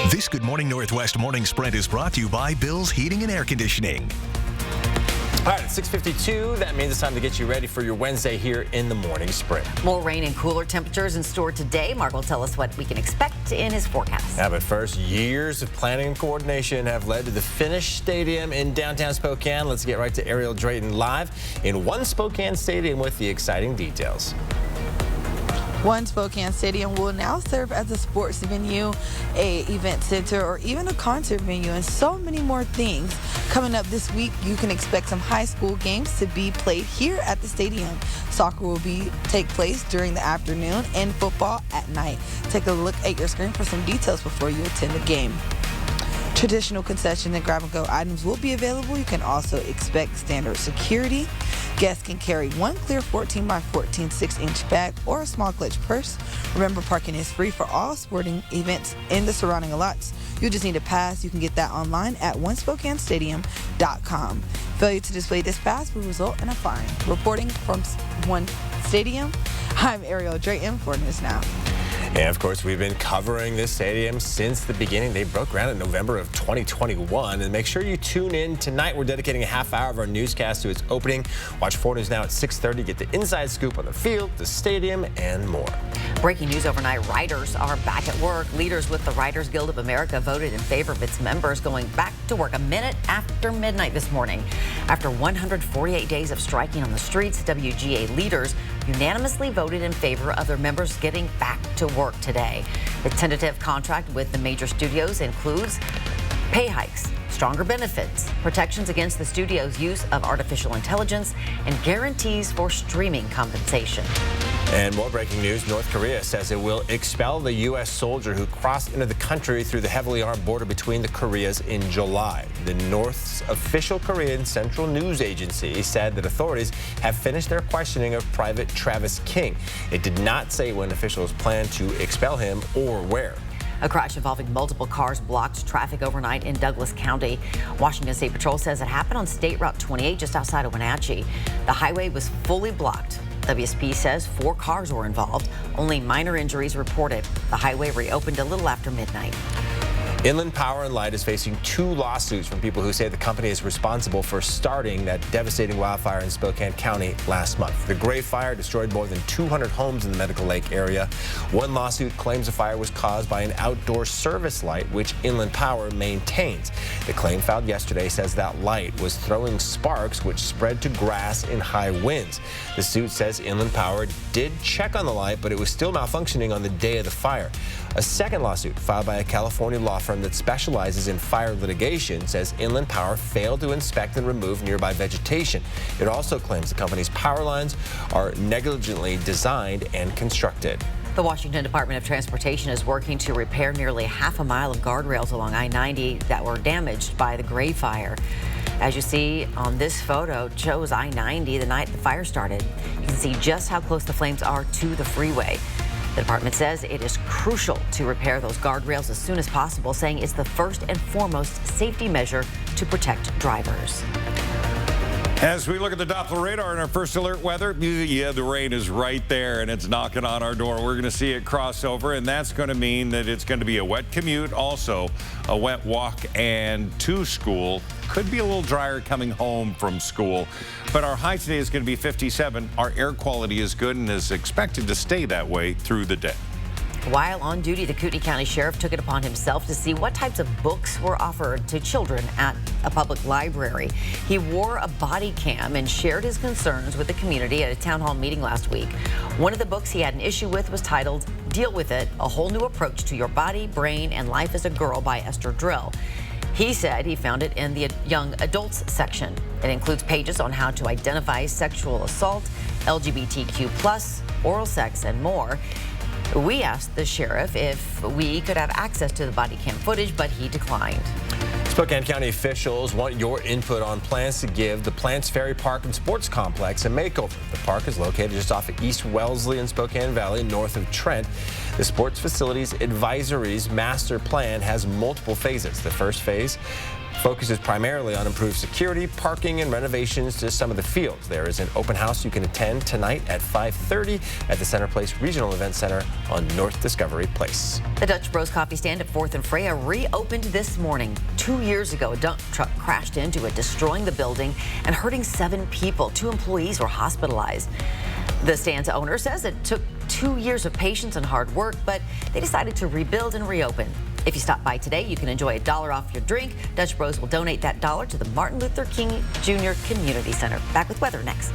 This Good Morning Northwest morning sprint is brought to you by Bill's Heating and Air Conditioning. All right, it's 6:52. That means it's time to get you ready for your Wednesday here in the morning sprint. More rain and cooler temperatures in store today. Mark will tell us what we can expect in his forecast. Yeah, but first, years of planning and coordination have led to the finished stadium in downtown Spokane. Let's get right to Ariel Drayton live in One Spokane Stadium with the exciting details. One Spokane Stadium will now serve as a sports venue, a event center, or even a concert venue, and so many more things. Coming up this week, you can expect some high school games to be played here at the stadium. Soccer will take place during the afternoon and football at night. Take a look at your screen for some details before you attend the game. Traditional concession and grab-and-go items will be available. You can also expect standard security. Guests can carry one clear 14 by 14 6-inch bag or a small clutch purse. Remember, parking is free for all sporting events in the surrounding lots. You just need a pass. You can get that online at onespokanestadium.com. Failure to display this pass will result in a fine. Reporting from One Stadium, I'm Ariel Drayton for News Now. And of course, we've been covering this stadium since the beginning. They broke ground in November of 2021. And make sure you tune in tonight. We're dedicating a half hour of our newscast to its opening. Watch 4 News Now at 6:30. Get the inside scoop on the field, the stadium, and more. Breaking news overnight, writers are back at work. Leaders with the Writers Guild of America voted in favor of its members going back to work a minute after midnight this morning. After 148 days of striking on the streets, WGA leaders unanimously voted in favor of their members getting back to work today. The tentative contract with the major studios includes pay hikes, stronger benefits, protections against the studio's use of artificial intelligence, and guarantees for streaming compensation. And more breaking news, North Korea says it will expel the U.S. soldier who crossed into the country through the heavily armed border between the Koreas in July. The North's official Korean Central News Agency said that authorities have finished their questioning of Private Travis King. It did not say when officials plan to expel him or where. A crash involving multiple cars blocked traffic overnight in Douglas County. Washington State Patrol says it happened on State Route 28 just outside of Wenatchee. The highway was fully blocked. WSP says 4 cars were involved. Only minor injuries reported. The highway reopened a little after midnight. Inland Power and Light is facing 2 lawsuits from people who say the company is responsible for starting that devastating wildfire in Spokane County last month. The Gray Fire destroyed more than 200 homes in the Medical Lake area. One lawsuit claims the fire was caused by an outdoor service light, which Inland Power maintains. The claim filed yesterday says that light was throwing sparks, which spread to grass in high winds. The suit says Inland Power did check on the light, but it was still malfunctioning on the day of the fire. A second lawsuit filed by a California law firm that specializes in fire litigation says Inland Power failed to inspect and remove nearby vegetation. It also claims the company's power lines are negligently designed and constructed. The Washington Department of Transportation is working to repair nearly half a mile of guardrails along I-90 that were damaged by the Gray Fire. As you see on this photo, it shows I-90 the night the fire started. You can see just how close the flames are to the freeway. The department says it is crucial to repair those guardrails as soon as possible, saying it's the first and foremost safety measure to protect drivers. As we look at the Doppler radar in our first alert weather, yeah, the rain is right there and it's knocking on our door. We're going to see it cross over, and that's going to mean that it's going to be a wet commute, also a wet walk and to school. Could be a little drier coming home from school, but our high today is going to be 57. Our air quality is good and is expected to stay that way through the day. While on duty, the Kootenai County Sheriff took it upon himself to see what types of books were offered to children at a public library. He wore a body cam and shared his concerns with the community at a town hall meeting last week. One of the books he had an issue with was titled Deal With It, A Whole New Approach to Your Body, Brain, and Life as a Girl by Esther Drill. He said he found it in the young adults section. It includes pages on how to identify sexual assault, LGBTQ+, oral sex, and more. We asked the sheriff if we could have access to the body cam footage, but he declined. Spokane County officials want your input on plans to give the Plants Ferry Park and Sports Complex a makeover. The park is located just off of East Wellesley in Spokane Valley, north of Trent. The Sports Facilities Advisory's master plan has multiple phases. The first phase focuses primarily on improved security, parking, and renovations to some of the fields. There is an open house you can attend tonight at 5:30 at the Center Place Regional Event Center on North Discovery Place. The Dutch Bros Coffee Stand at 4th and Freya reopened this morning. 2 years ago, a dump truck crashed into it, destroying the building and hurting 7 people. 2 employees were hospitalized. The stand's owner says it took 2 years of patience and hard work, but they decided to rebuild and reopen. If you stop by today, you can enjoy $1 off your drink. Dutch Bros will donate that $1 to the Martin Luther King Jr. Community Center. Back with weather next.